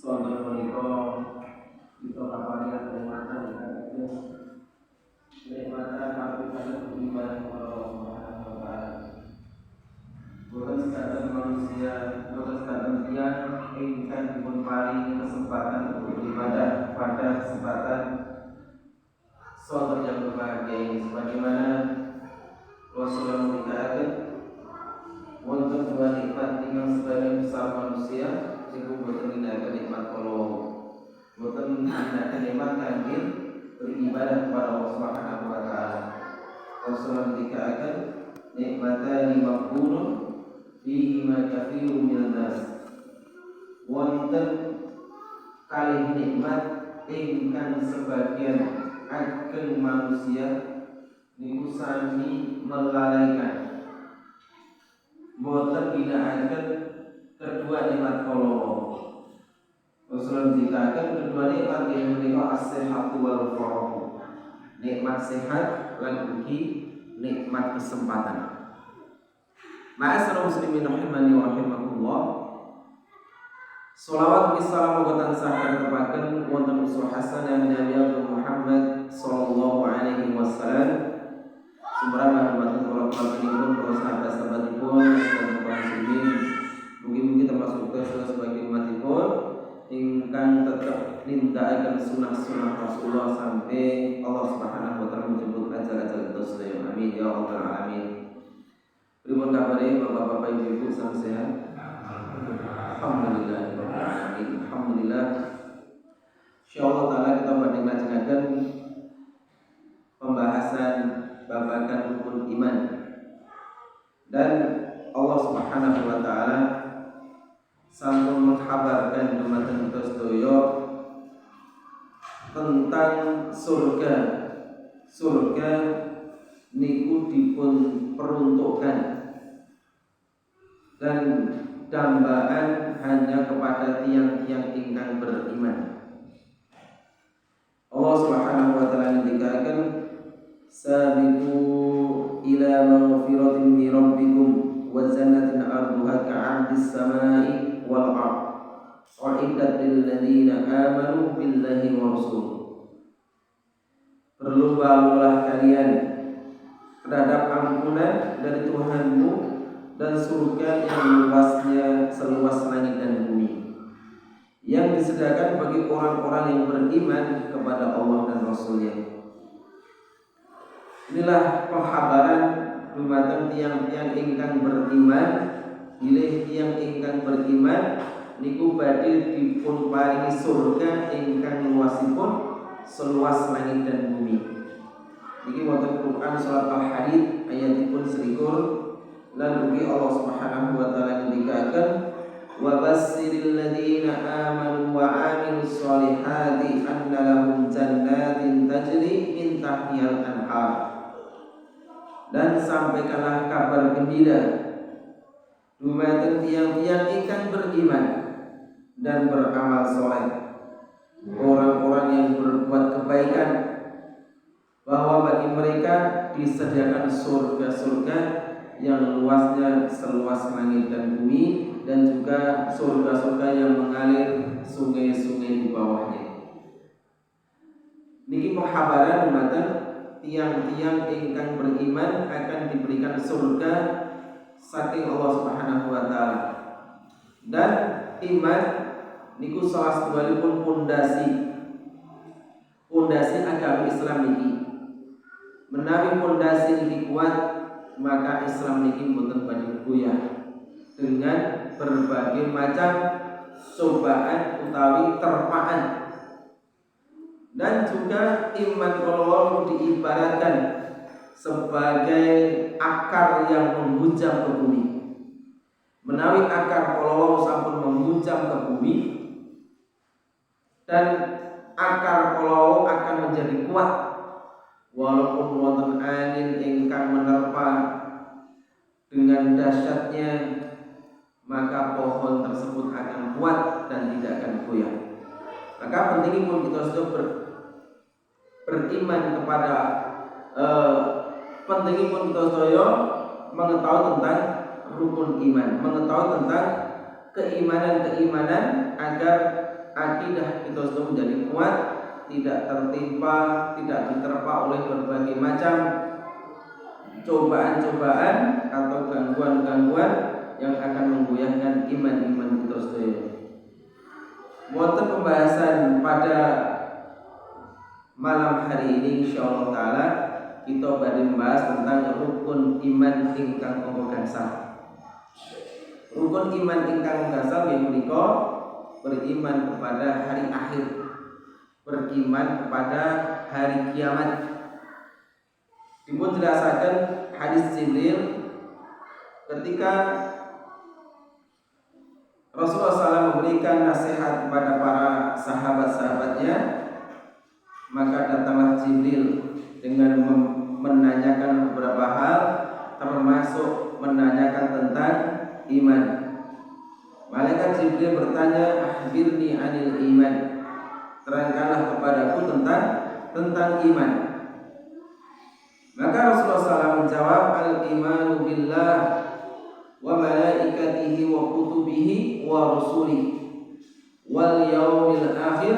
Sonten menika kita kapalian nikmatan nikmatan kapitan beribadah kepada Allah Subhanahu wa taala. Bukan sekadar manusia, bukan sekadar tiang ingkang dipun paringi kesempatan untuk beribadah pada kesempatan sonten yang berbahagia ini, sebagaimana Rasulullah mengatakan wonten dua nikmat ingkang sebagian besar manusia iku boten nindakaken nikmat kala boten nindakaken nikmat kangge beribadah kepada Allah Subhanahu wa taala. Rasulullah mengatakan nikmatani maqbulun fihi ma katsirun minan nas. Wonten kalih nikmat ingkang sebagian ageng manusia niku sami melalaikan boten ginakaken kedua nikmat kala. Rasulullah mengatakan kedua nikmat yang menika as-sihhatu wal farah. Nikmat sehat lan ugi nikmat kesempatan. Ma'asyiral muslimin rahimani wa rahimakumullah. Shalawat wassalam wa tansah tepaken wonten usul hasanah Nabi Muhammad sallallahu alaihi wasallam. Sumberana hormatipun para panjenengan para sahabat-sahabatipun dan para muslimin. Mugi-mugi termasuk kita sebagai umatipun ingkang tetap nindakaken sunah-sunah Rasulullah sampai Allah Subhanahu wa taala menjemput ajal-ajal kita sedaya. Amin ya rabbal alamin. Pripun kabare Bapak-bapak Ibu-ibu salam sehat? Alhamdulillah rabbil alamin. Alhamdulillah. Insyaallah taala kita badhe nglajengaken pembahasan babagan rukun iman. Dan Allah Subhanahu wa taala sampun menghabarkan dumateng kita sedaya tentang surga. Surga niku dipun peruntukkan dan dambaan hanya kepada tiang-tiang ingkang beriman. Allah Subhanahu wa taala ngendikaken sabiqu ila maghfiratin min rabbikum wa jannatin 'arduha ka'ardis samai wal ard u'iddat lil ladzina amanu billahi wa rasul. Berlomba-lombalah kalian terhadap ampunan dari Tuhanmu dan surga yang luasnya seluas langit dan bumi, yang disediakan bagi orang-orang yang beriman kepada Allah dan Rasul-Nya. Inilah penghabaran dumateng tiang-tiang ingkang beriman, bilih tiang ingkang beriman niku badhe dipun paringi surga ingkang luasipun seluas langit dan bumi. Niki wonten Quran surat Al-Hadid ayatipun 21 lan ugi Allah Subhanahu wa taala ngendikaken wa basyiril ladzina amanu wa 'amilus sholihati anna lahum jannatin tajri min tahtihal anhar. Dan sampaikanlah kabar gembira dumateng tiang-tiang ingkang beriman dan beramal soleh, orang-orang yang berbuat kebaikan, bahwa bagi mereka disediakan surga-surga yang luasnya seluas langit dan bumi, dan juga surga-surga yang mengalir sungai-sungai di bawahnya. Niki penghabaran dumateng tiang-tiang ingkang beriman akan diberikan surga saking Allah Subhanahu wa taala. Dan iman niku salah satunggalipun pondasi agama Islam niki. Menawi pondasi niki kuat, maka Islam niki boten badhe goyah dengan berbagai macam cobaan utawi terpaan. Dan juga iman kalau diibaratkan sebagai akar yang menghujam ke bumi. Menawi akar kalau sampun menghujam ke bumi, dan akar kalau akan menjadi kuat walaupun wonten angin ingkang menerpa dengan dahsyatnya, maka pohon tersebut akan kuat dan tidak akan goyah. Maka pentingipun kita sudah beriman kepada pentingipun kita sedaya mengetahui tentang rukun iman, mengetahui tentang keimanan-keimanan agar akidah kita sudah menjadi kuat, tidak tertimpa, tidak diterpa oleh berbagai macam cobaan-cobaan atau gangguan-gangguan yang akan menggoyahkan iman-iman kita sedaya. Wonten pembahasan pada malam hari ini insyaallah taala kita badhe membahas tentang rukun iman ingkang angka gangsal. Rukun iman ingkang gangsal menika beriman kepada hari akhir, beriman kepada hari kiamat. Dipun jelasaken hadis Jibril ketika Rasulullah SAW memberikan nasihat kepada para sahabat-sahabatnya, maka datanglah Jibril dengan menanyakan beberapa hal, termasuk menanyakan tentang iman. Malaikat Jibril bertanya, "Akhbirni 'anil iman." Terangkanlah kepadaku tentang iman. Maka Rasulullah SAW menjawab, "Al-imanu billah wa malaikatihi wa kutubihi wa rusulihi wal yaumil akhir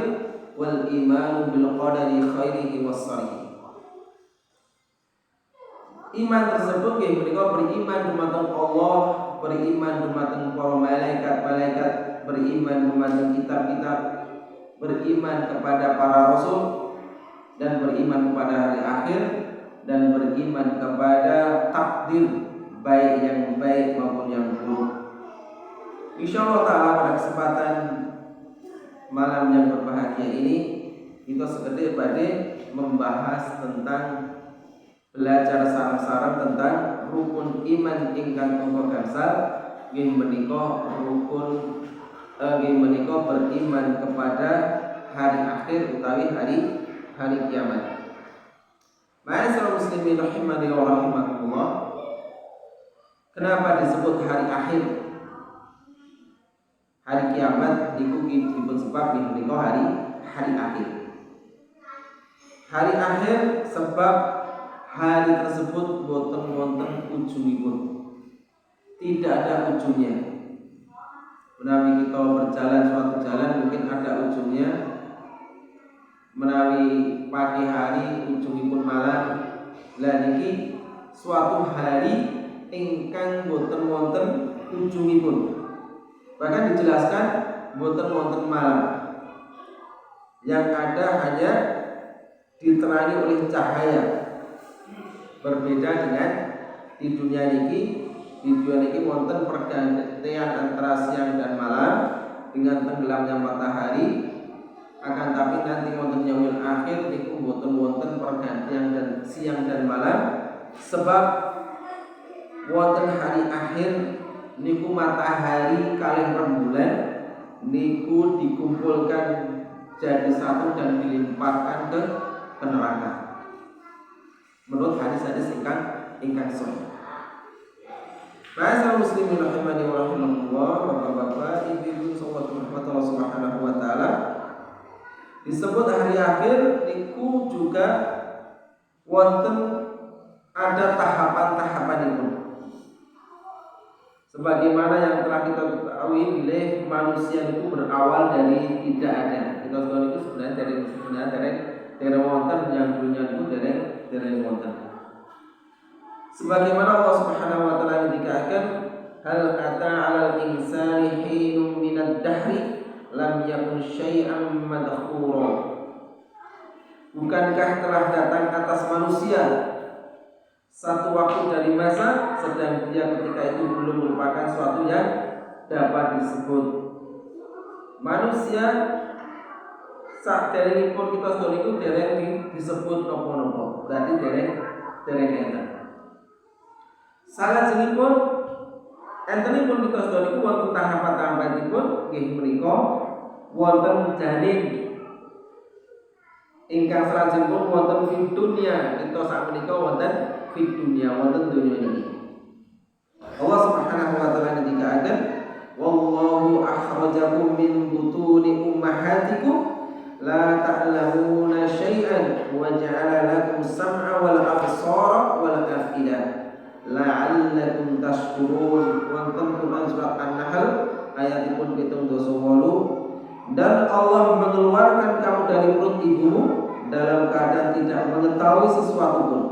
wal imanu bil qadari khairihi was syarrihi." Iman tersebut nggih menika beriman dumateng Allah, beriman dumateng para malaikat-malaikat, beriman dumateng kitab-kitab, beriman kepada para rasul, dan beriman kepada hari akhir, dan beriman kepada takdir baik yang baik maupun yang buruk. Insyaallah taala pada kesempatan malam yang berbahagia ini kita sekedar pada membahas tentang belajar sareng-sareng tentang rukun iman ingkang angka gangsal nggih menika rukun menika beriman kepada hari akhir utawi hari kiamat. Ma'asyiral muslimin rahimani wa rahimakumullah. Kenapa disebut hari akhir? Hari kiamat niku dipun sebab menika hari akhir. Hari akhir sebab hari tersebut boten wonten ujungipun. Tidak ada ujungnya. Menawi kita berjalan suatu jalan mungkin ada ujungnya. Menawi pagi hari ujungipun malam. Lah niki suatu hari ingkang boten wonten ujungipun. Bahkan dijelaskan boten wonten malam. Yang ada hanya diterangi oleh cahaya. Berbeda dengan di dunia niki wonten pergantian antara siang dan malam dengan tenggelamnya matahari. Akan tapi nanti wonten yaumil akhir niku boten wonten pergantian dan siang dan malam, sebab wonten hari akhir niku matahari kalih rembulan niku dikumpulkan jadi satu dan dilimpahkan ke neraka. Menurut hadis-hadis ingkang sahih. Ma'asyiral muslimin rahimani wa rahimakumullah, bapak-bapak, ibu-ibu sahabat Allah Subhanahu wa taala. Disebut hari akhir niku juga wonten ada tahapan-tahapan itu. Sebagaimana yang telah kita ketahui bila manusia itu berawal dari tidak ada. Kita tahu itu sebenarnya dari wonten yang dunia itu dari wonten. Sebagaimana Allah Subhanahu wa taala mendikatakan, "Hal ata 'alal insani hinun minad dahri lam yakun syai'an madhkura." Bukankah telah datang atas manusia satu waktu dari masa sedang dia ketika itu belum merupakan suatu yang dapat disebut. Manusia saat derengipun kita sedaya niku dereng disebut napa-napa. Berarti dereng enten. Salajengipun entenipun kita sedaya niku wonten tahapan-tahapanipun nggih menika wonten janin ingkang salajengipun wonten fid dunya. Kita sakmenika wonten fid dunya, wonten dunya ini. Allah Subhanahu wa taala ngendikaken, "Wallahu akhrajakum min butuni ummahatikum la ta'lamuna syai'an wa ja'ala lakum sam'a wal absara wal af'idah la'allakum tashkurun." Wonten Quran surat An-Nahl ayatipun 78. Dan Allah mengeluarkan kamu dari perut ibumu dalam keadaan tidak mengetahui sesuatu pun.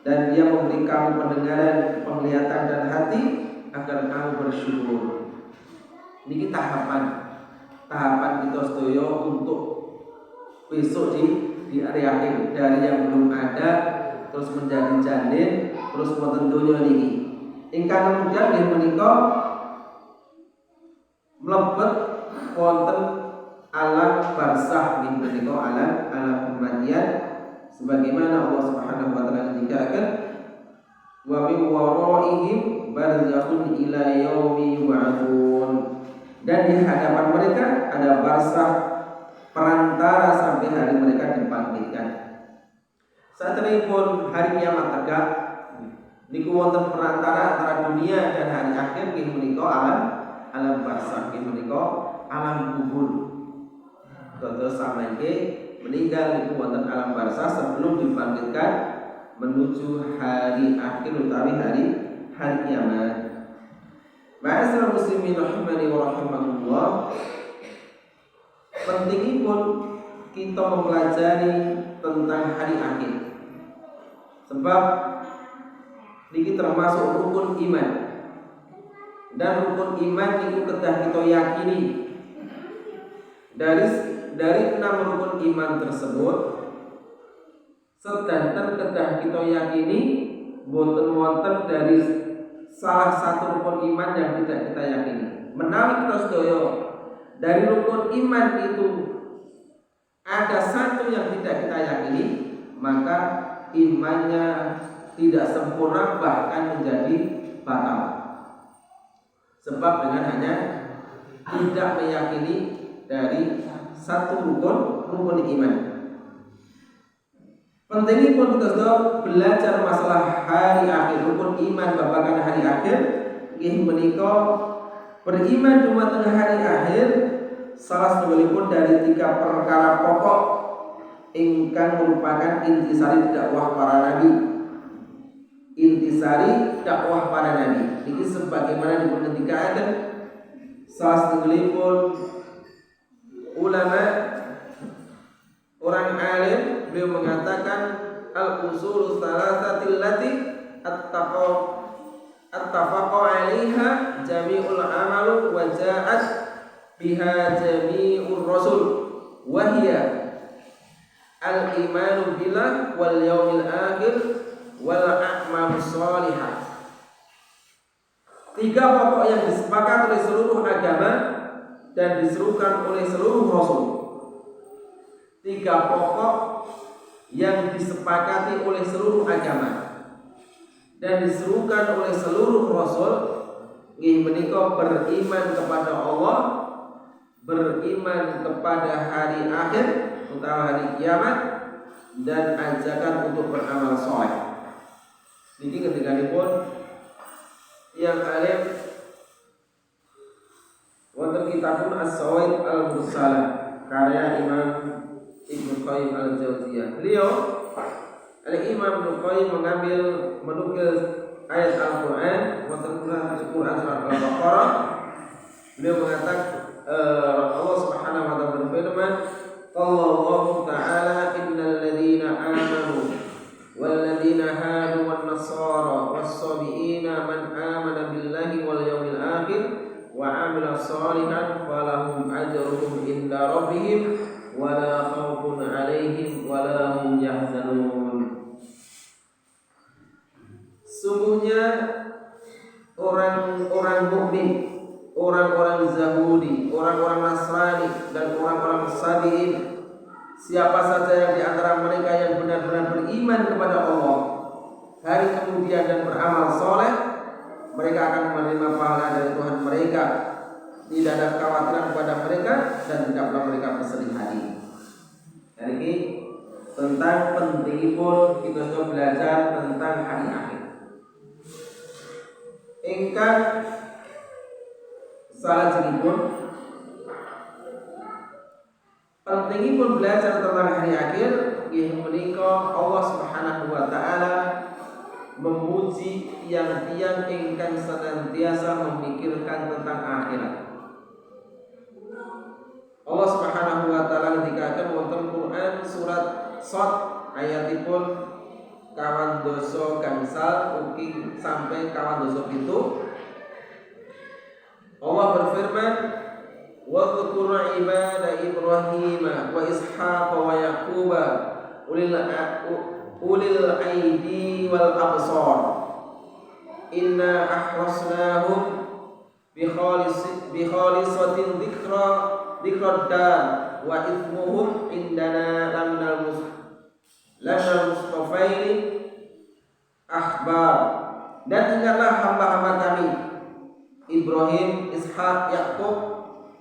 Dan Dia memberi kamu pendengaran, penglihatan dan hati agar kamu bersyukur. Ini tahapan kita sedaya untuk besok di hari akhir, dari yang belum ada terus menjadi janin terus wonten donya niki. Ingkang kemudian nggih menika mlebet wonten alam barzakh nggih menika alam kematian, sebagaimana Allah Subhanahu wa taala ngendikaken wa min waraihim barzakhun ila yaumi yub'atsun. Dan di hadapan mereka ada barzakh, perantara sampai hari mereka dibangkitkan. Satenipun hari kiamat tegak niku wonten perantara antara dunia dan hari akhir nggih menika alam barzakh, nggih menika alam kubur. Dados samangke meninggal niku wonten alam barzakh sebelum dibangkitkan menuju hari akhir utawi hari kiamat. Ma'asyiral muslimin rahimani wa rahimakumullah. Pentingipun kita mempelajari tentang hari akhir. Sebab niki termasuk rukun iman. Dan rukun iman itu kedah kita yakini. Dari 6 rukun iman tersebut, sedanten kedah kita yakini boten wonten dari salah satu rukun iman yang tidak kita yakini. Menawi kita sedaya dari rukun iman itu ada satu yang tidak kita yakini, maka imannya tidak sempurna, bahkan menjadi batal. Sebab dengan hanya tidak meyakini dari satu rukun iman. Pentingipun kita sudah belajar masalah hari akhir, rukun iman babagan hari akhir. Nggih menika beriman dumateng hari akhir salah satunggalipun dari 3 perkara pokok ingkang merupakan intisari dakwah para nabi. Intisari dakwah para nabi ini sebagaimana diperhentikan salah satunggalipun ulama, orang alim, beliau mengatakan al-usul thalathatil lati attafaqo 'alaiha jami'ul amalu wa ja'at biha jami'ur rasul wa hiya al-imanu billah wal yaumil akhir wal a'malus shalihah. 3 pokok yang disepakati oleh seluruh agama dan diserukan oleh seluruh rasul. 3 pokok yang disepakati oleh seluruh agama dan diserukan oleh seluruh rasul nggih menika beriman kepada Allah, beriman kepada hari akhir utawa hari kiamat, dan ajakan untuk beramal saleh. Niki ketiganipun yang alim wonten kitabun As-Sawaid Al-Mursalah karya Imam Ibnu Qayyim Al-Jauziyah. Beliau Al-Imam Ibnu Qayyim menukil ayat Al-Qur'an wonten Quran surat Al-Baqarah. Beliau mengatakan Allah Subhanahu wa taala berfirman, "Allahu ta'ala innal ladzina amanu wal ladzina hadu wan nasara was-sabiina man amana billahi wal yawmil akhir wa 'amila shalihan falahum ajruhum inda rabbihim wala khaufun 'alaihim wala hum yahzanun." Sungguhnya orang-orang mukmin, orang-orang Yahudi, orang-orang Nasrani, dan orang-orang Sabi'in, siapa saja yang di antara mereka yang benar-benar beriman kepada Allah, hari kemudian dan beramal soleh, mereka akan menerima pahala dari Tuhan mereka. Tidak ada kekhawatiran kepada mereka dan tidak pula mereka bersedih hati. Hari ini tentang pentingipun kita sudah belajar tentang hari akhir. Ingkang salajengipun pentingipun belajar tentang hari akhir inggih menika Allah Subhanahu wa taala memuji tiang-tiang ingkang senantiasa memikirkan tentang akhirat. firman, wa dzkur ibada Ibrahim wa Ishaq wa Yaqub ulil aidi wal absar inna akhlasnahum bi khalisatin dzikrad wa ithmuhum indana laminal mustafaini akhbar. Dan ingatlah hamba-hamba kami Ibrahim, Ishak, Yakub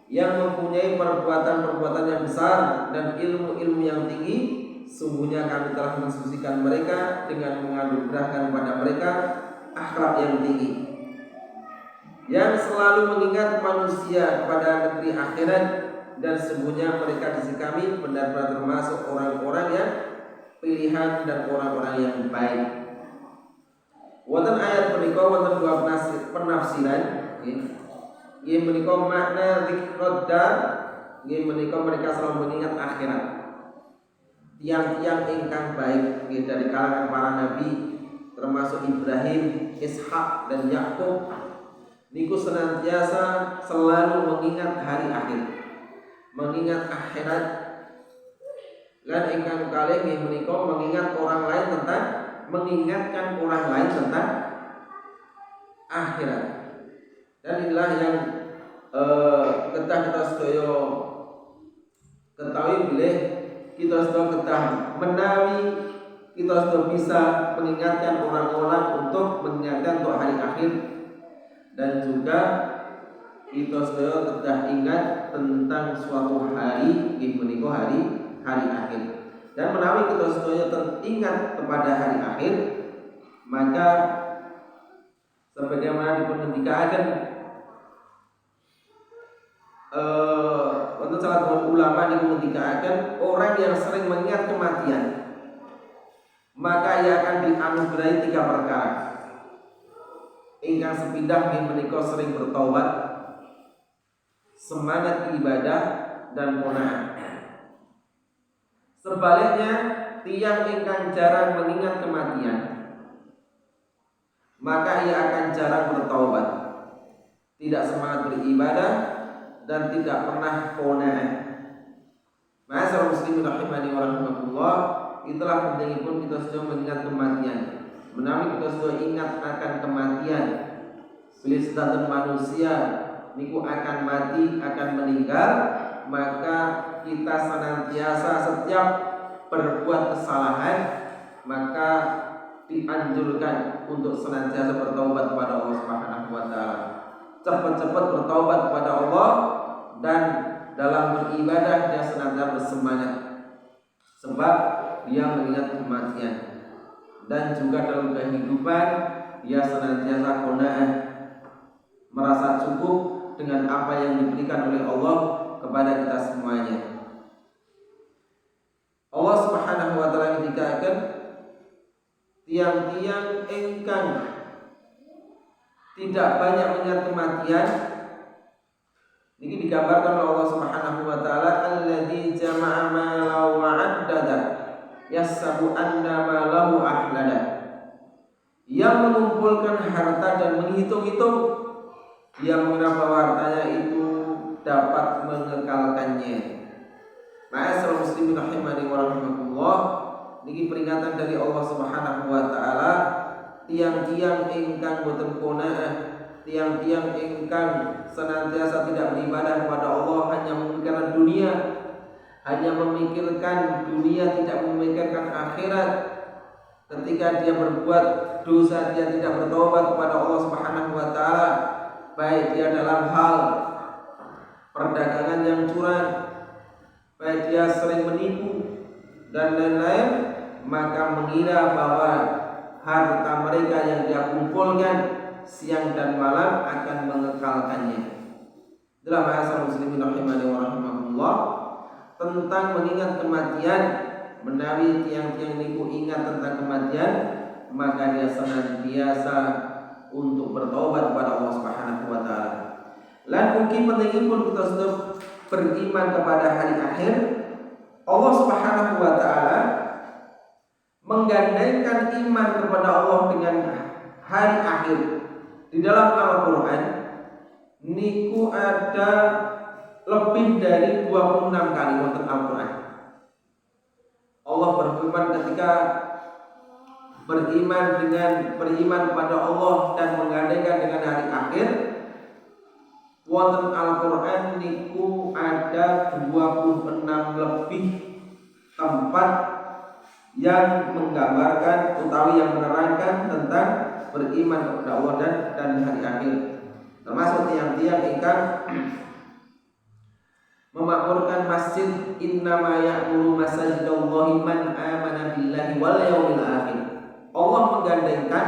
yang mempunyai perbuatan-perbuatan yang besar dan ilmu-ilmu yang tinggi. Sungguhnya kami telah mensucikan mereka dengan menganugerahkan kepada mereka akhlak yang tinggi, yang selalu mengingat manusia kepada negeri akhirat. Dan sungguhnya mereka di sisi kami benar-benar termasuk orang-orang yang pilihan dan orang-orang yang baik. Wonten ayat menika wonten dua penafsiran. Nggih menika makna dzikrad dar, nggih menika mereka selalu mengingat akhirat. Tiang-tiang ingkang baik nggih dari kalangan para nabi termasuk Ibrahim, Ishak dan Yakub niku senantiasa selalu mengingat hari akhir, mengingat akhirat. Lan ingkang kalih nggih menika mengingatkan orang lain tentang akhirat. Dan inilah yang kita sedaya ketahui bilih kita sedaya ketahui menawi kita sedaya bisa mengingatkan orang-orang untuk mengingatkan untuk hari akhir, dan juga kita sedaya kedah ingat tentang suatu hari nggih menika hari akhir. Dan menawi kita sedaya ingat kepada hari akhir, maka sebagaimana dipungendikaken untuk salah satu ulama dipungendikaken, orang yang sering mengingat kematian maka ia akan dianugerahi 3 perkara. Ingkang sepindah menika sering bertaubat, semangat ibadah dan qanaah. Sebaliknya, tiang ingkang jarang mengingat kematian, maka ia akan jarang bertaubat, tidak semangat beribadah, dan tidak pernah qanaah. Ma'asyiral muslimin rahimani wa rahimakumullah, itulah pentingipun kita sudah mengingat kematian. Menawi kita sudah ingat akan kematian, bila sedanten manusia niku akan mati, akan meninggal, maka kita senantiasa setiap berbuat kesalahan maka dianjurkan untuk senantiasa bertaubat kepada Allah Subhanahu wa taala. Cepat-cepat bertaubat kepada Allah, dan dalam beribadah dia senantiasa bersemangat sebab dia mengingat kematian. Dan juga dalam kehidupan dia senantiasa qanaah, merasa cukup dengan apa yang diberikan oleh Allah kepada kita semuanya. Allah Subhanahu wa taala ngendikaken, tiang-tiang ingkang tidak banyak mengingat kematian ini digambarkan oleh Allah Subhanahu wa taala, alladzi jama'a malan wa 'addada yahsabu anna malahu ahlada, yang mengumpulkan harta dan menghitung-hitung, dia mengira bahwa hartanya itu dapat mengekalkannya. Ma'asyiral muslimin rahimani wa rahimakumullah, niki peringatan dari Allah Subhanahu wa taala, tiang-tiang ingkang boten qanaah, tiang-tiang ingkang senantiasa tidak beribadah kepada Allah, hanya memikirkan dunia, tidak memikirkan akhirat. Ketika dia berbuat dosa, dia tidak bertobat kepada Allah Subhanahu wa taala, baik dia dalam hal perdagangan yang curang, baik dia sering menipu dan lain-lain, maka mengira bahwa harta mereka yang dia kumpulkan siang dan malam akan mengekalkannya. Dalam bahasa muslimin rahimani wa rahimakumullah, tentang mengingat kematian, menawi tiang-tiang niku ingat tentang kematian, maka dia senantiasa untuk bertobat kepada Allah Subhanahu wa taala. Lan mungkin pentingipun kita sudah beriman kepada hari akhir. Allah Subhanahu wa taala menggandengkan iman kepada Allah dengan hari akhir. Di dalam Al-Qur'an niku ada lebih dari 26 kali wonten Al-Qur'an. Allah berfirman ketika beriman kepada Allah dan menggandengkan dengan hari akhir, wonten Al-Qur'an niku ada 26 lebih tempat yang menggambarkan utawi yang menerangkan tentang beriman kepada Allah dan hari akhir. Termasuk tiang-tiang ingkang memakmurkan masjid, innama ya'muru masajidallahi man amana billahi wal yaumil akhir. Allah menggandengkan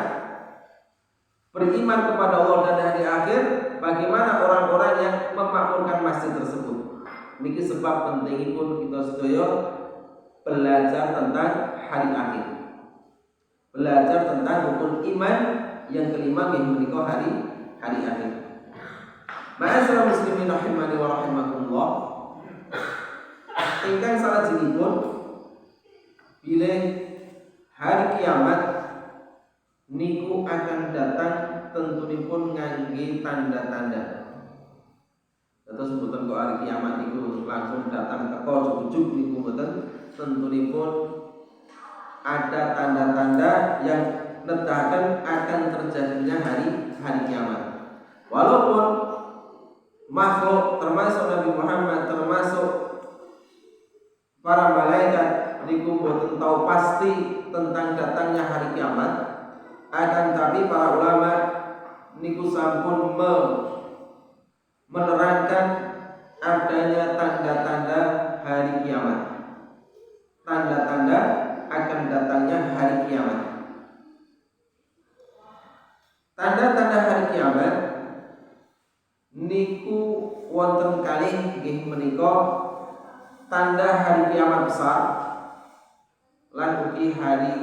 beriman kepada Allah dan hari akhir. Bagaimana orang-orang yang memakmurkan masjid tersebut? Niki sebab pentingipun kita sedaya belajar tentang hari akhir, belajar tentang rukun iman yang kelima yang menika hari akhir. Ma'asyiral muslimin rahimani wa rahimakumullah. Ingkang salajengipun bilih hari kiamat niku akan datang tentunipun ngangge tanda-tanda. Terus mboten kok hari kiamat niku langsung datang teko ujug-ujug niku mboten, tentunipun ada tanda-tanda yang nedahaken akan terjadinya hari kiamat. Walaupun makhluk termasuk Nabi Muhammad, termasuk para malaikat niku mboten tahu pasti tentang datangnya hari kiamat, akan tapi para ulama niku sampun menerangkan adanya tanda-tanda hari kiamat, tanda-tanda akan datangnya hari kiamat. Tanda-tanda hari kiamat niku wonten kalih nggih menika tanda hari kiamat besar lan ugi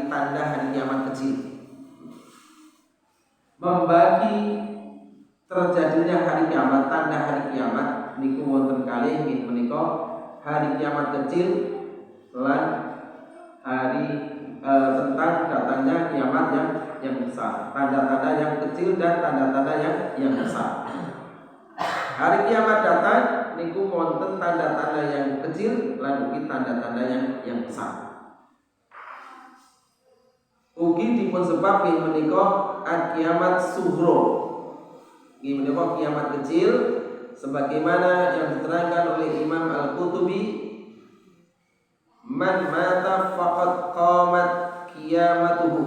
tanda hari kiamat kecil. Membagi terjadinya hari kiamat, tanda hari kiamat niku wonten kalih nggih menika hari kiamat kecil lan hari tentang datangnya kiamat yang besar. Tanda-tanda yang kecil dan tanda-tanda yang besar. Hari kiamat datang niku wonten tanda-tanda yang kecil lan ugi tanda-tanda yang besar. Ugi dipun sebab nggih menika kiamat sughra. Nggih menika kiamat kecil sebagaimana yang diterangkan oleh Imam Al-Qurtubi, man mata faqad qamat qiyamatuhu.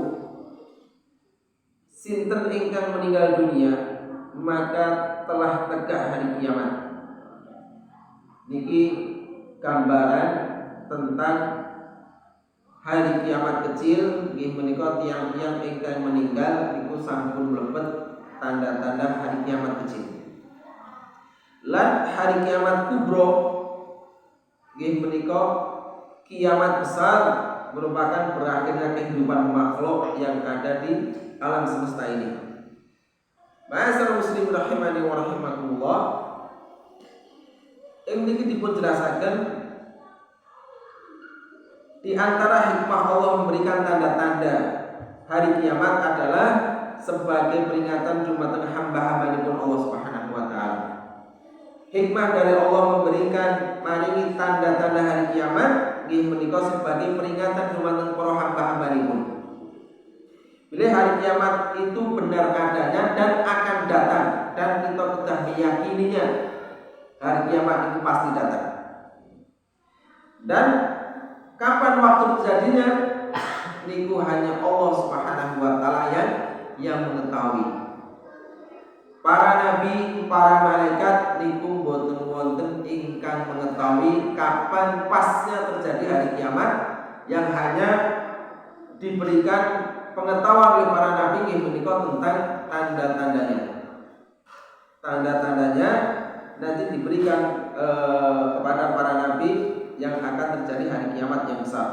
Sinten ingkang meninggal dunia maka telah tegak hari kiamat. Niki gambaran tentang hari kiamat kecil nggih menika tiyang-tiyang ingkang meninggal niku sampun mlebet tanda-tanda hari kiamat kecil. Lan hari kiamat kubro nggih menika kiamat besar, merupakan berakhirnya kehidupan makhluk yang ada di alam semesta ini. Ma'asyiral muslimin rahimani wa rahimakumullah. Ini dipun jelasaken di antara hikmah Allah memberikan tanda-tanda hari kiamat adalah sebagai peringatan dumateng hamba-hambanipun Allah Subhanahu wa taala. Hikmah dari Allah memberikan maringi tanda-tanda hari kiamat nggih menika sebagai peringatan dumateng para hamba-hambanipun. Bila hari kiamat itu benar adanya dan akan datang dan kita sudah meyakininya, hari kiamat itu pasti datang. Dan kapan waktu terjadinya niku hanya Allah Subhanahu wa taala yang mengetahui. Para nabi, para malaikat niku boten wonten ingkang mengetahui kapan pasnya terjadi hari kiamat, yang hanya diberikan pengetahuan oleh para nabi nggih menika tentang tanda-tandanya. Tanda-tandanya nanti diberikan kepada para nabi yang akan terjadi hari kiamat yang besar.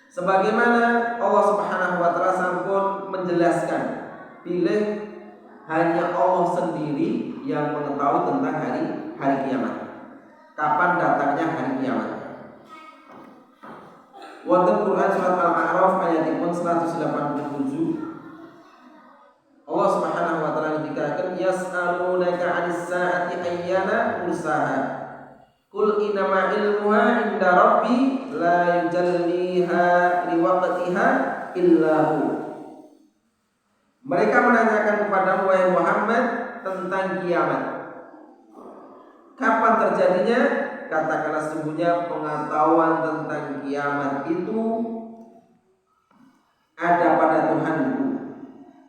Sebagaimana Allah Subhanahu wa taala sampun menjelaskan, pilih hanya Allah sendiri yang mengetahui tentang hari kiamat. Kapan datangnya hari kiamat? Wonten Quran surat Al-A'raf ayatipun 187. Allah Subhanahu wa taala ngendikaken yas'alunaka ayyana mursaha. Qul innama ilmuha inda rabbi la yujalliha liwaqtiha illa hu. Mereka menanyakan kepada wahai Muhammad tentang kiamat. Kapan terjadinya? Katakanlah sesungguhnya pengetahuan tentang kiamat itu ada pada Tuhanku.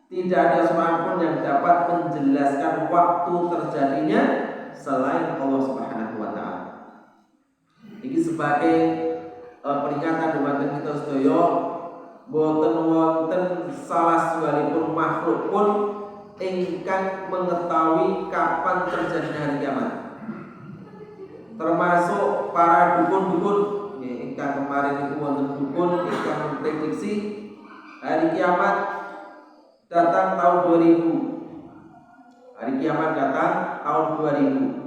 Tidak ada seorang pun yang dapat menjelaskan waktu terjadinya selain Allah Subhanahu wa taala. Ini sebagai peringatan dumateng kita sedaya, boten wonten salah sekalipun makhluk pun ingkang mengetahui kapan terjadinya hari kiamat. Termasuk para dukun-dukun ingkang kemarin itu wonten dukun ingkang memprediksi hari kiamat datang tahun 2000. Hari kiamat datang tahun 2000.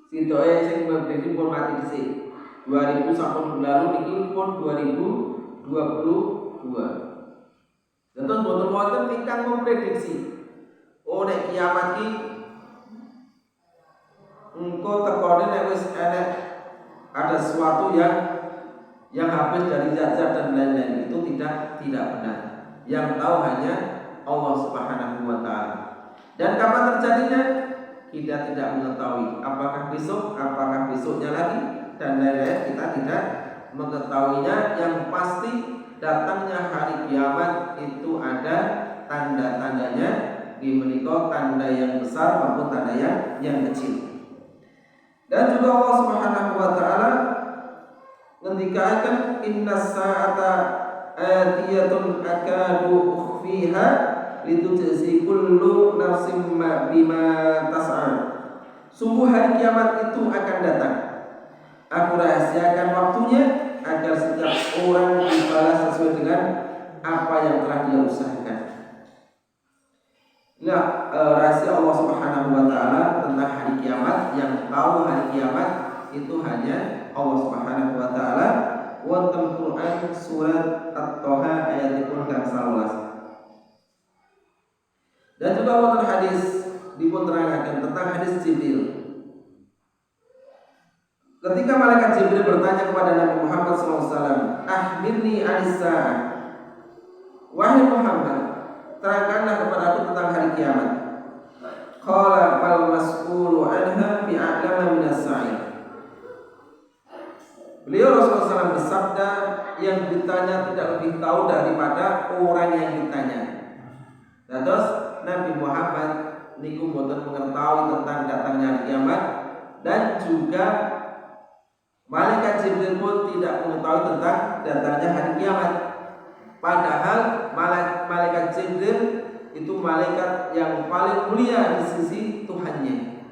Sintoe sing memprediksi pun mati dhisik. 2000 sampun lalu niki pun 2022. Tentu boten wonten ingkang memprediksi nek kiamat iki engko tekone nek wis enek ada sesuatu yang habis dari zat-zat dan lain-lain, itu tidak benar. Yang tahu hanya Allah Subhanahu wa taala. Dan kapan terjadinya kita tidak mengetahui. Apakah besok, apakah besoknya lagi dan lain-lain, kita tidak mengetahuinya. Yang pasti datangnya hari kiamat itu ada tanda-tandanya, di menika tanda yang besar maupun tanda yang kecil. Dan juga Allah Subhanahu wa taala ngendikaken innas sa'ata atiyatun akadu ukhfiha litujzi kullu nafsin bima tas'a. Sungguh hari kiamat itu akan datang. Aku rahasiakan waktunya agar setiap orang dibalas sesuai dengan apa yang telah dia usahakan. Nah, rahasia Allah Subhanahu wa taala tentang hari kiamat, yang tahu hari kiamat itu hanya Allah Subhanahu wa taala. Wonten Quran surat At-Taha ayatipun kang 11. Dan juga wonten hadis dipun terangaken tentang hadis Jibril. Ketika malaikat Jibril bertanya kepada Nabi Muhammad SAW, "Akhbirni anis sa'ah." Wahai Muhammad, terangkanlah kepada aku tentang hari kiamat. Qala bal mas'ulu anha bi'a'lama minas sa'il. Beliau Rasulullah SAW bersabda, yang ditanya tidak lebih tahu daripada orang yang ditanya. Terus Nabi Muhammad niku boten mengetahui tentang datangnya hari kiamat, dan juga malaikat Jibril pun tidak mengetahui tentang datangnya hari kiamat. Padahal malaikat Jibril itu malaikat yang paling mulia di sisi Tuhannya.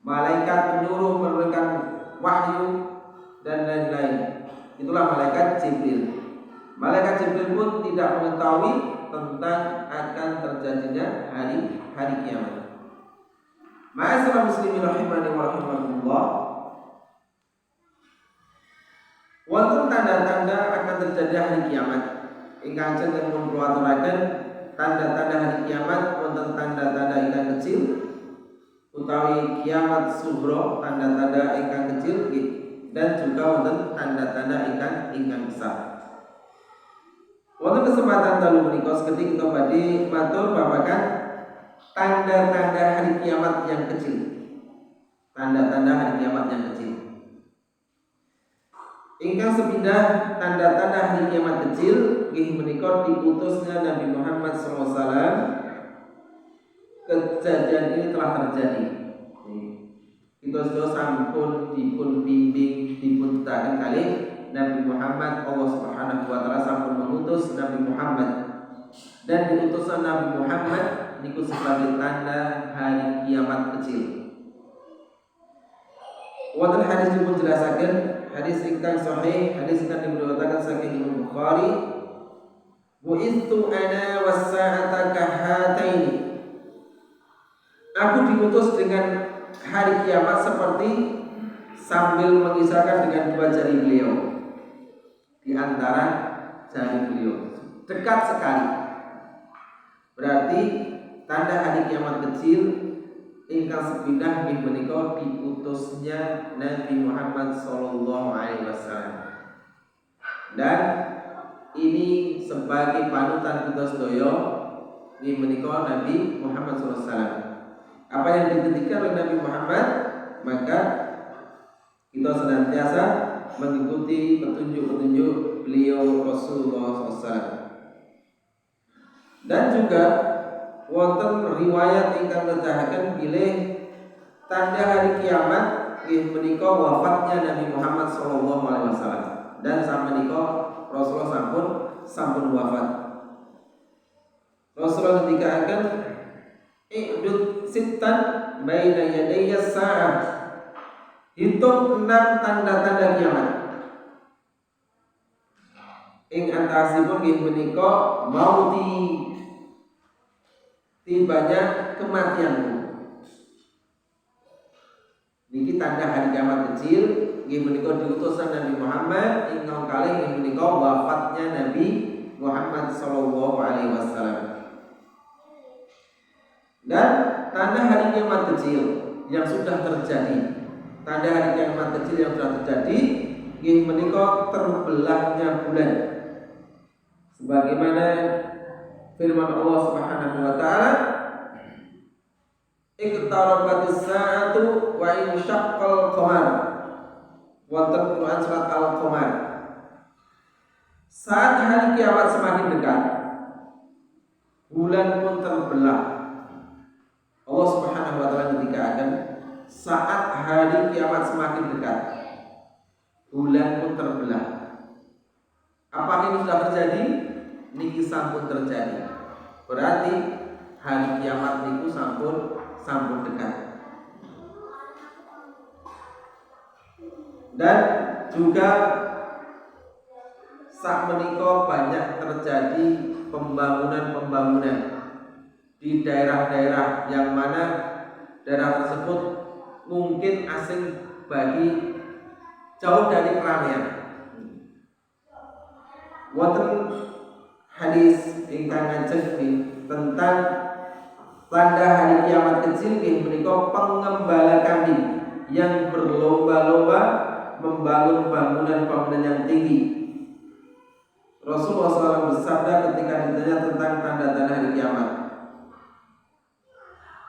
Malaikat penyuruh, memberikan wahyu dan lain-lain. Itulah malaikat Jibril. Malaikat Jibril pun tidak mengetahui tentang akan terjadinya hari kiamat. Ma'asyiral muslimin rahimani wa rahimakumullah. Wonten tanda-tanda akan terjadi hari kiamat. Ingkang jeneng kula aturaken tanda-tanda hari kiamat, wonten tanda-tanda ingkang kecil utawi kiamat sughra, tanda-tanda ingkang kecil, dan juga wonten tanda-tanda ingkang besar. Wonten kesempatan dalu menika seketika kita badhe matur babagan tanda-tanda hari kiamat yang kecil. Tanda-tanda hari kiamat yang kecil. Ingkang sepindah tanda-tanda hari kiamat kecil inggih menika diutusnya Nabi Muhammad SAW. Kejadian ini telah terjadi. Kita sudah sampun dipun bimbing, dipun tetaken kali Nabi Muhammad. Allah Subhanahu wa taala sampun mengutus Nabi Muhammad, dan diutusan Nabi Muhammad niku sebagai tanda hari kiamat kecil. Wonten hadis dipun jelasaken, hadis ingkang sahih, hadis ingkang diriwayatkan saking Imam Bukhari, "Bu'itsu ana was-sa'ata kahataini." Aku diutus dengan hari kiamat seperti sambil mengisahkan dengan dua jari beliau di antara jari beliau, dekat sekali. Berarti tanda hari kiamat kecil ingkang sepindah nggih menika diutusnya Nabi Muhammad sallallahu alaihi wasallam. Dan ini sebagai panutan kita sedaya nggih menika Nabi Muhammad sallallahu alaihi wasallam. Apa yang ditentukan oleh Nabi Muhammad, maka kita senantiasa mengikuti petunjuk-petunjuk beliau Rasulullah SAW. Dan juga wonten riwayat ingkang nedahaken bilih tanda hari kiamat nggih menika wafatnya Nabi Muhammad sallallahu alaihi wasallam. Dan sakmenika Rasulullah sampun wafat. Rasulullah ngendikaken i'dud sittan baina yadayya sa'ah. Hitung 6 tanda-tanda kiamat. Ing antasipun nggih menika mauti, tibanya kematianku. Niki tanda hari kiamat kecil nggih menika diutusan Nabi Muhammad ingkang kalih nggih menika wafatnya Nabi Muhammad sallallahu alaihi wasallam. Dan tanda hari kiamat kecil yang sudah terjadi, tanda hari kiamat kecil yang sudah terjadi nggih menika terbelahnya bulan. Sebagaimana firman Allah Subhanahu wa taala, iqtarabatis sa'atu wa insyaqqal qamar. Wonten Quran surat Al-Qamar. Saat hari kiamat semakin dekat, bulan pun terbelah. Allah Subhanahu wa taala ngendikaken, saat hari kiamat semakin dekat, bulan pun terbelah. Apakah ini sudah terjadi? Niki sampun terjadi. Berarti hari kiamat niku sampun dekat. Dan juga sak menika banyak terjadi pembangunan-pembangunan di daerah-daerah yang mana daerah tersebut mungkin asing bagi jauh dari keramaian. Wonten hadis ingkang ngajeng tentang tanda hari kiamat kecil nggih menika pengembala kambing yang berlomba-lomba membangun bangunan-bangunan yang tinggi. Rasulullah SAW bersabda ketika ditanya tentang tanda-tanda hari kiamat,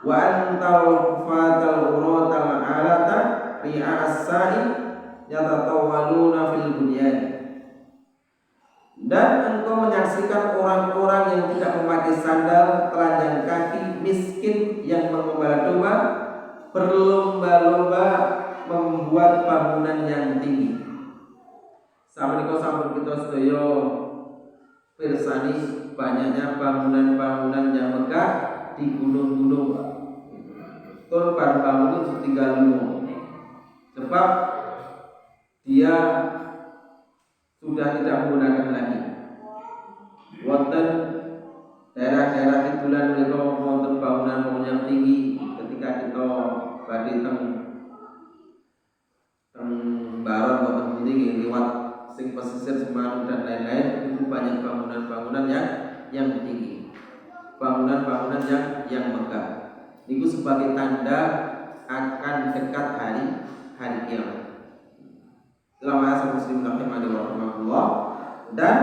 wa antal fatal uratal alata ri'a as-sa'i yatatawaluna fil bunyan. Dan engkau menyaksikan orang-orang yang tidak memakai sandal, telanjang kaki, miskin yang mengembala domba, berlomba-lomba membuat bangunan yang tinggi. Sampun kita sedaya pirsani banyaknya bangunan-bangunan yang megah di gunung-gunung. Tur bangun itu tinggal lumpuh. Sebab dia sudah tidak menggunakan lagi. Wonten daerah-daerah itulah menika wonten bangunan-bangunan yang tinggi. Ketika kita badhe teng barat wonten pundi liwat sing pesisir Semarang dan lain-lain, itu banyak bangunan-bangunan yang tinggi. Bangunan-bangunan yang megah. Itu sebagai tanda akan dekat hari kiamat. Selama asal muslim rahimahullah. Dan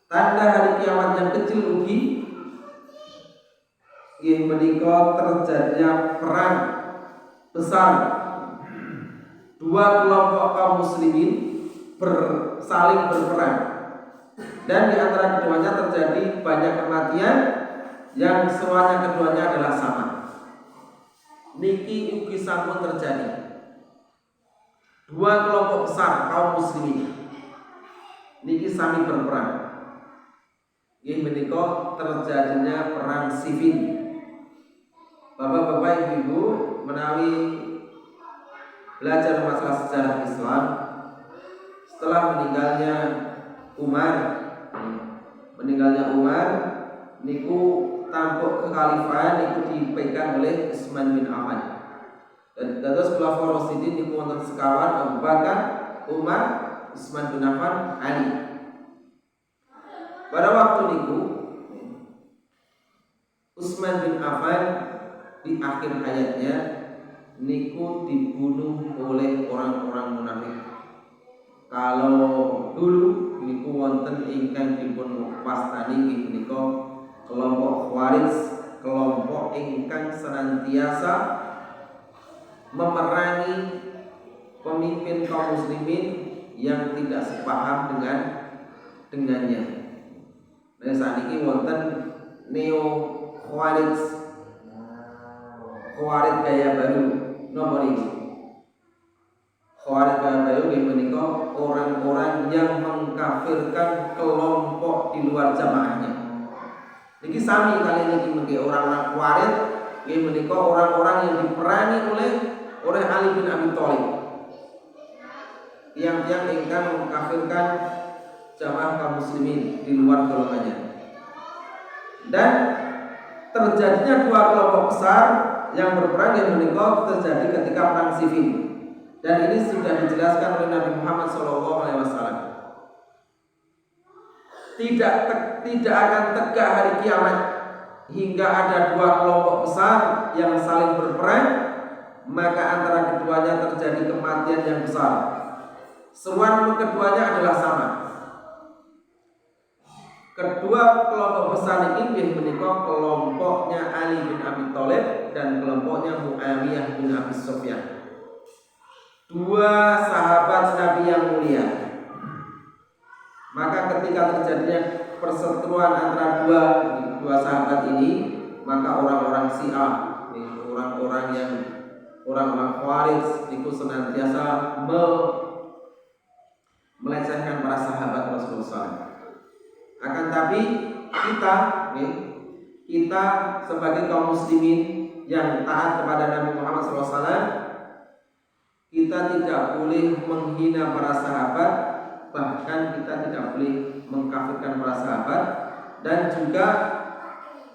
tanda hari kiamat yang kecil ugi ingin menika terjadinya perang besar. Dua kelompok kaum muslimin saling berperang, dan di antara keduanya terjadi banyak kematian yang semuanya keduanya adalah sama. Niki ugi sampun terjadi. Dua kelompok besar kaum muslimin niki sami berperang. Ini menika terjadinya perang sifin. Bapak-bapak, ibu-ibu, menawi belajar masalah sejarah Islam, setelah meninggalnya Umar niku tampuk kekhalifahan niku dipegang oleh Utsman bin Affan. Dan dados khulafaur rasyidin niku wonten sekawan, Abu Bakar, Umar, Utsman bin Affan, Ali. Pada waktu niku Utsman bin Affan di akhir hayatnya niku dibunuh oleh orang-orang munafik. Kalau dulu niku wonten ingkang dipun wastani inggih menika kelompok Khawarij, kelompok ingkang senantiasa memerangi pemimpin kaum muslimin yang tidak sepaham dengannya. Nah saat ini wonten neo Khawarij gaya baru nomor ini. Khawarij gaya baru menika orang-orang yang mengkafirkan kelompok di luar jamaahnya. Niki sami kali niki mengke orang-orang Khawarij nggih menika orang-orang yang diperangi oleh Ali bin Abi Thalib. Yang ingkang mengkafirkan jamaah kaum muslimin di luar golongannya. Dan terjadinya dua kelompok besar yang berperang yang menika terjadi ketika perang Siffin. Dan ini sudah dijelaskan oleh Nabi Muhammad SAW. Tidak akan tegak hari kiamat hingga ada dua kelompok besar yang saling berperang, maka antara keduanya terjadi kematian yang besar. Seruan keduanya adalah sama. Kedua kelompok besar ini menika kelompoknya Ali bin Abi Thalib dan kelompoknya Muawiyah bin Abi Sufyan. Dua sahabat Nabi yang mulia. Maka ketika terjadinya perseteruan antara dua sahabat ini, maka orang-orang Syiah, orang-orang Khawarij itu senantiasa melecehkan para sahabat Rasulullah SAW. Akan tapi kita sebagai kaum muslimin yang taat kepada Nabi Muhammad SAW, kita tidak boleh menghina para sahabat, bahkan kita tidak boleh mengkafirkan para sahabat. Dan juga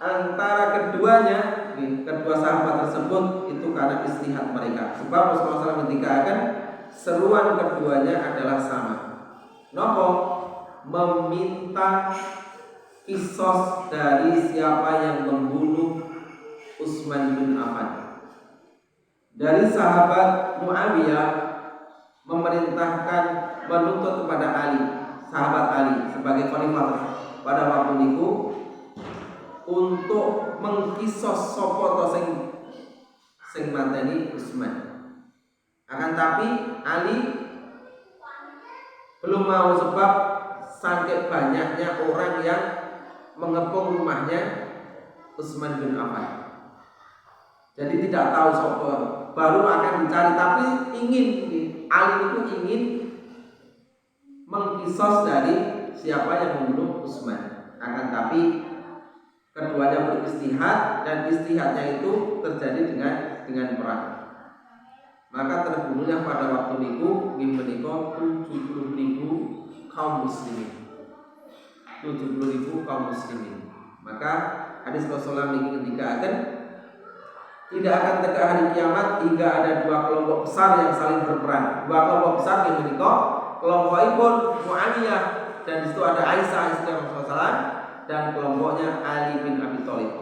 antara keduanya, kedua sahabat tersebut itu karena istihad mereka. Sebab Rasulullah SAW mengatakan seruan keduanya adalah sama. Nopo meminta kisos dari siapa yang membunuh Utsman bin Affan. Dari sahabat Muawiyah memerintahkan menuntut kepada Ali, sahabat Ali sebagai khalifah pada waktu itu untuk mengkisos sapa sing mateni Utsman. Akan tapi Ali belum mau, sebab saking banyaknya orang yang mengepung rumahnya Utsman bin Affan. Jadi tidak tahu siapa, baru akan dicari, tapi Ali itu ingin mengkisos dari siapa yang membunuh Utsman. Akan tapi keduanya beristihad dan istihadnya itu terjadi dengan perang. Maka terbunuhnya pada waktu itu menika 70.000 kaum muslimin. 70.000 kaum muslimin. Maka hadis Rasulullah ini ketika tidak akan tegak hari kiamat hingga ada dua kelompok besar yang saling berperang. Dua kelompok besar yang menika kelompokipun Muawiyah, dan di situ ada Aisyah istri Rasulullah SAW, dan kelompoknya Ali bin Abi Thalib.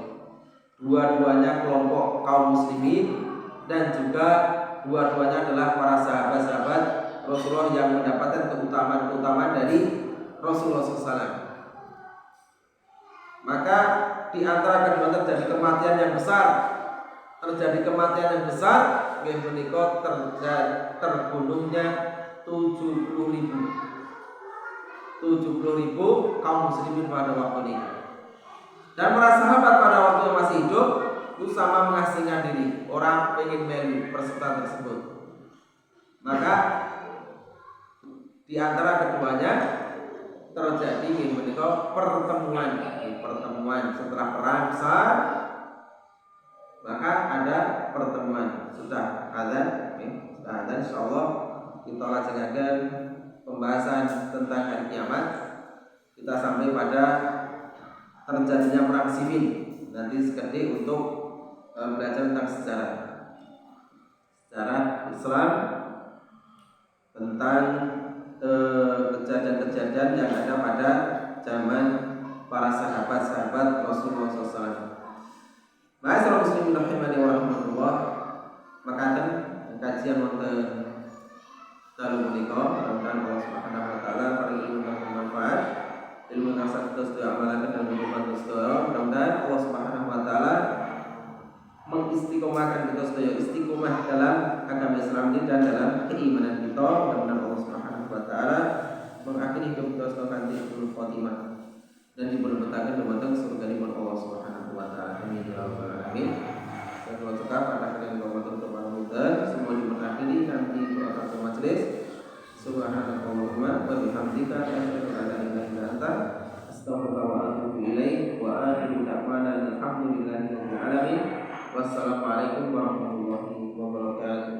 Dua-duanya kelompok kaum muslimin dan juga dua-duanya adalah para sahabat-sahabat Rasulullah yang mendapatkan keutamaan dari Rasulullah SAW. Maka di antara kedua terjadi kematian yang besar. Menika terbunuhnya 70.000 kaum muslimin pada waktu ini. Dan para sahabat pada waktu yang masih hidup itu sama mengasingkan diri, orang pengen melu peserta tersebut. Maka di antara keduanya terjadi menika pertemuan setelah perang besar. Maka ada pertemuan. Sudah azan, insyaallah kita lanjutkan pembahasan tentang hari kiamat. Kita sampai pada terjadinya perang Siffin. Nanti sekali untuk belajar tentang sejarah Islam, tentang kejadian-kejadian yang ada pada zaman para sahabat-sahabat Rasulullah SAW. Ma'asyiral muslimin rahimani wa rahmatullah. Makaten kajian wonten dalu menika mudah-mudahan Allah Subhanahu wa taala paring ilmu kang bermanfaat, ilmu kang saged diamalaken dan bermanfaat sedaya. Mudah-mudahan Allah Subhanahu wa taala mengistiqomahkan kita sedaya istiqomah dalam agama Islam ini dan dalam keimanan kita. Mudah-mudahan Allah Subhanahu wa taala mengakhiri hidup kita sebagai husnul khotimah dan diberkahkan dumateng surga liman Allah Subhanahu wa taala. Amin ya rabbal alamin. Saya cekap pada kalian Ramadan bermanfaat, semua diberkahi nanti berkat majelis. Subhanallahumma wa bihamdika asyhadu an la ilaha illa anta astaghfiruka wa atubu ilaik wa akhiru da'wana alhamdulillahi rabbil alamin. Wassalamualaikum warahmatullahi wabarakatuh.